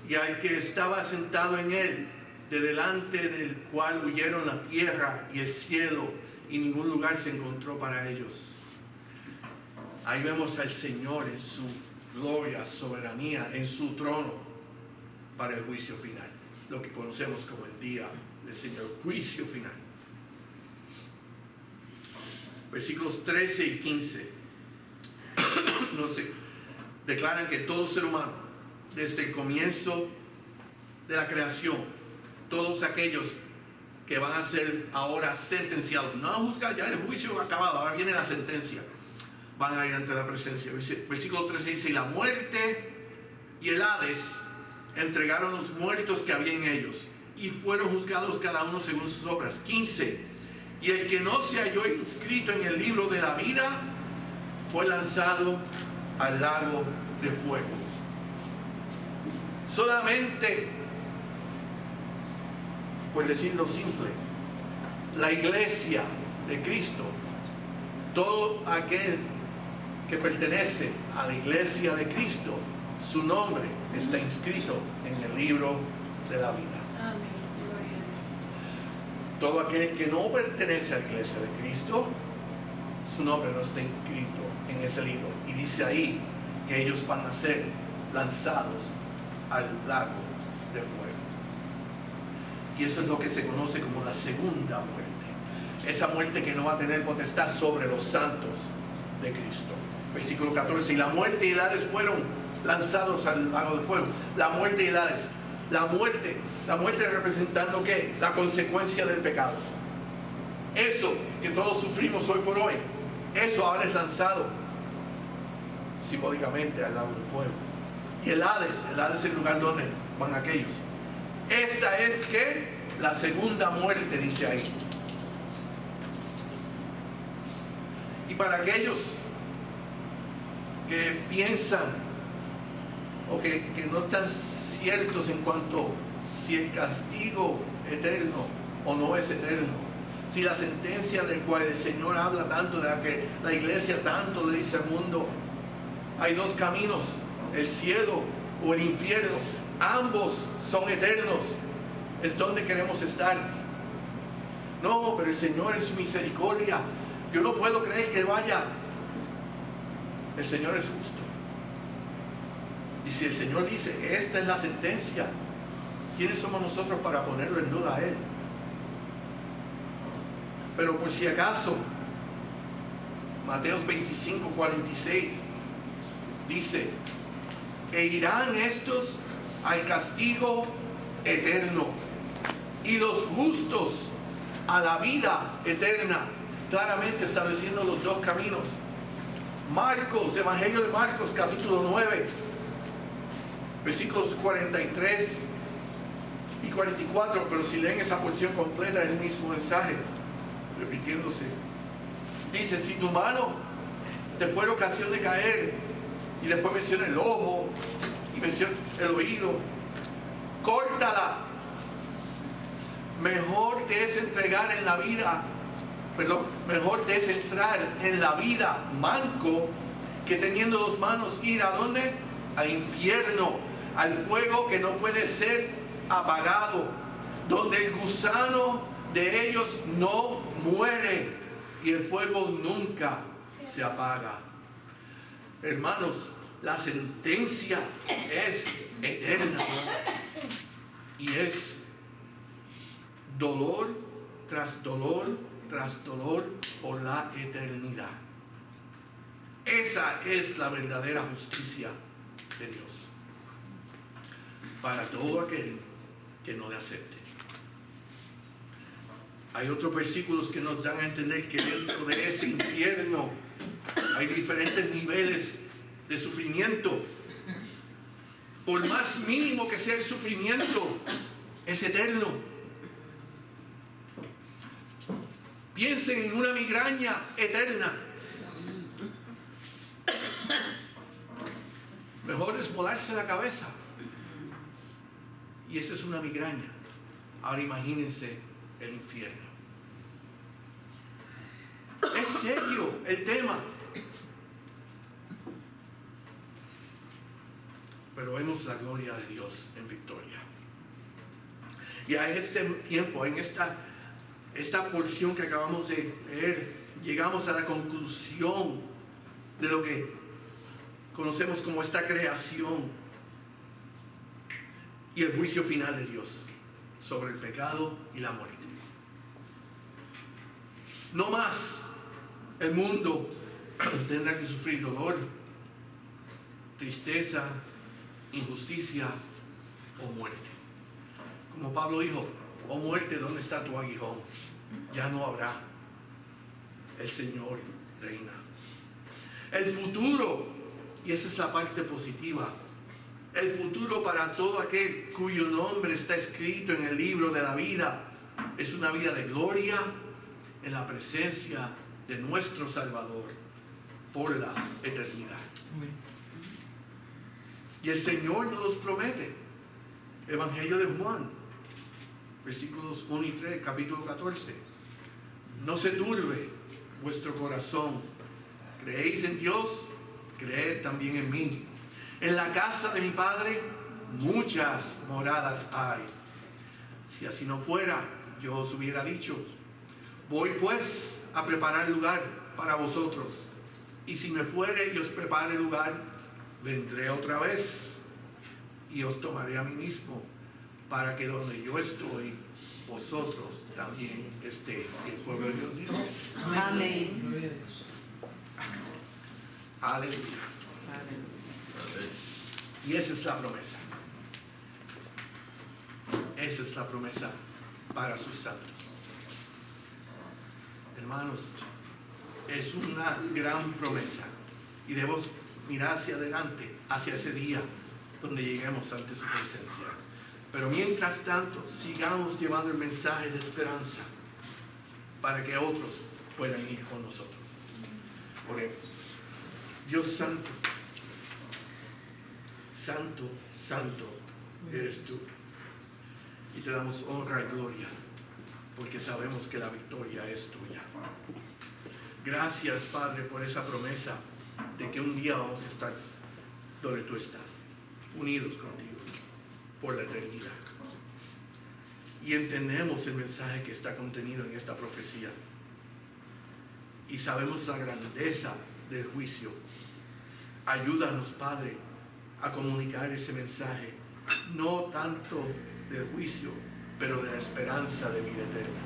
y al que estaba sentado en él, de delante del cual huyeron la tierra y el cielo, y ningún lugar se encontró para ellos. Ahí vemos al Señor en su gloria, soberanía, en su trono para el juicio final, lo que conocemos como el día del Señor, juicio final. Versículos 13 y 15 declaran que todo ser humano, desde el comienzo de la creación, todos aquellos que van a ser ahora sentenciados, no a juzgar, ya el juicio acabado, ahora viene la sentencia, van a ir ante la presencia. Versículo 13 dice, y la muerte y el Hades entregaron los muertos que había en ellos, y fueron juzgados cada uno según sus obras. 15, y el que no se halló inscrito en el libro de la vida fue lanzado al lago de fuego. Solamente, por decirlo simple, la iglesia de Cristo, todo aquel que pertenece a la iglesia de Cristo, su nombre está inscrito en el libro de la vida. Todo aquel que no pertenece a la iglesia de Cristo, su nombre no está inscrito en ese libro. Y dice ahí que ellos van a ser lanzados al lago de fuego. Y eso es lo que se conoce como la segunda muerte. Esa muerte que no va a tener potestad sobre los santos de Cristo. Versículo 14, y la muerte y el Hades fueron lanzados al lago de fuego. La muerte y el Hades. La muerte representando ¿qué? La consecuencia del pecado. Eso que todos sufrimos hoy por hoy, eso ahora es lanzado simbólicamente al lado del fuego. Y el Hades es el lugar donde van aquellos. Esta es que la segunda muerte, dice ahí. Y para aquellos que piensan o que no están ciertos en cuanto si el castigo eterno o no es eterno, si la sentencia del cual el Señor habla tanto, de la que la iglesia tanto le dice al mundo, hay dos caminos, el cielo o el infierno, ambos son eternos, es donde queremos estar. No, pero el Señor en su misericordia, yo no puedo creer que vaya. El Señor es justo. Y si el Señor dice, esta es la sentencia, ¿quiénes somos nosotros para ponerlo en duda a Él? Pero por si acaso, Mateo 25:46 dice, e irán estos al castigo eterno y los justos a la vida eterna, claramente estableciendo los dos caminos. Marcos, Evangelio de Marcos, capítulo 9, versículos 43 y 44, pero si leen esa porción completa es el mismo mensaje, repitiéndose. Dice, si tu mano te fuera ocasión de caer, y después menciona el ojo, y menciona el oído, córtala. Mejor te es entregar en la vida, mejor te es entrar en la vida manco que teniendo dos manos ir ¿a dónde? Al infierno, al fuego que no puede ser apagado, donde el gusano de ellos no muere y el fuego nunca se apaga. Hermanos, la sentencia es eterna y es dolor tras dolor tras dolor por la eternidad. Esa es la verdadera justicia de Dios para todo aquel que no le acepte. Hay otros versículos que nos dan a entender que dentro de ese infierno hay diferentes niveles de sufrimiento. Por más mínimo que sea el sufrimiento, es eterno. Piensen en una migraña eterna. Mejor es volarse la cabeza. Y esa es una migraña. Ahora imagínense el infierno. Es serio el tema. Pero vemos la gloria de Dios en victoria. Y a este tiempo, en esta porción que acabamos de leer, llegamos a la conclusión de lo que conocemos como esta creación y el juicio final de Dios sobre el pecado y la muerte. No más el mundo tendrá que sufrir dolor, tristeza, injusticia o muerte. Como Pablo dijo, oh muerte, ¿dónde está tu aguijón? Ya no habrá. El Señor reina. El futuro, y esa es la parte positiva, el futuro para todo aquel cuyo nombre está escrito en el libro de la vida, es una vida de gloria en la presencia de nuestro Salvador por la eternidad. Y el Señor nos los promete. Evangelio de Juan, versículos 1 y 3, capítulo 14. No se turbe vuestro corazón. ¿Creéis en Dios? Creed también en mí. En la casa de mi Padre muchas moradas hay. Si así no fuera, yo os hubiera dicho. Voy pues a preparar lugar para vosotros. Y si me fuere y os prepare lugar, vendré otra vez y os tomaré a mí mismo, para que donde yo estoy, vosotros también estéis. El pueblo de Dios dijo. Amén. Aleluya. Y esa es la promesa. Esa es la promesa para sus santos. Hermanos, es una gran promesa y debemos mirar hacia adelante, hacia ese día donde lleguemos ante su presencia. Pero mientras tanto, sigamos llevando el mensaje de esperanza para que otros puedan ir con nosotros. Oremos. Dios santo, santo, santo eres tú. Y te damos honra y gloria, porque sabemos que la victoria es tuya. Gracias, Padre, por esa promesa de que un día vamos a estar donde tú estás, unidos contigo, por la eternidad. Y entendemos el mensaje que está contenido en esta profecía. Y sabemos la grandeza del juicio. Ayúdanos, Padre, a comunicar ese mensaje, no tanto del juicio, pero de la esperanza de vida eterna.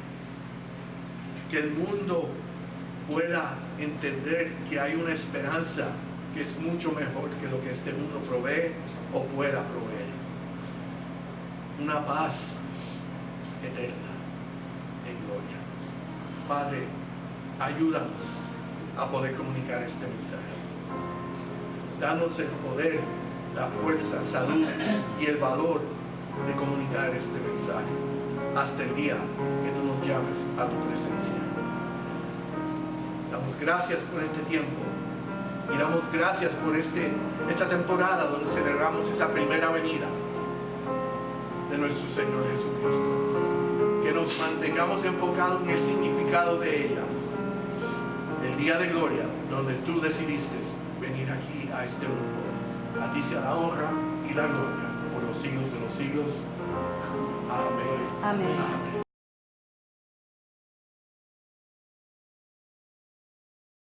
Que el mundo pueda entender que hay una esperanza que es mucho mejor que lo que este mundo provee o pueda proveer. Una paz eterna en gloria. Padre, ayúdanos a poder comunicar este mensaje. Danos el poder, la fuerza, salud y el valor de comunicar este mensaje hasta el día que tú nos llames a tu presencia. Damos gracias por este tiempo y damos gracias por esta temporada donde celebramos esa primera venida de nuestro Señor Jesucristo. Que nos mantengamos enfocados en el significado de ella, el día de gloria donde tú decidiste venir aquí a este mundo. A ti sea la honra y la gloria por los siglos de los siglos. Amén. Amén. Amén.